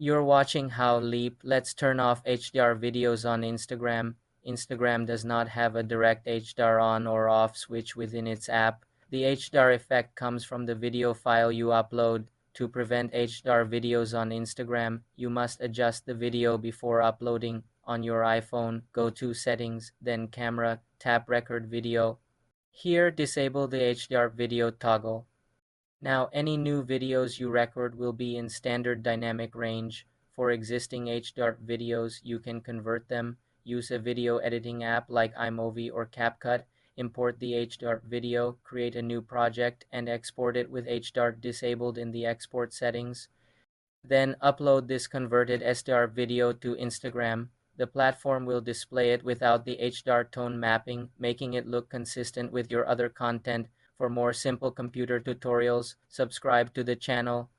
You're watching How Leap. Let's turn off HDR videos on Instagram. Instagram does not have a direct HDR on or off switch within its app. The HDR effect comes from the video file you upload. To prevent HDR videos on Instagram, you must adjust the video before uploading. On your iPhone, go to Settings, then Camera, tap Record Video. Here, disable the HDR video toggle. Now, any new videos you record will be in standard dynamic range. For existing HDR videos, you can convert them. Use a video editing app like iMovie or CapCut. Import the HDR video, create a new project, and export it with HDR disabled in the export settings. Then upload this converted SDR video to Instagram. The platform will display it without the HDR tone mapping, making it look consistent with your other content. For more simple computer tutorials, subscribe to the channel.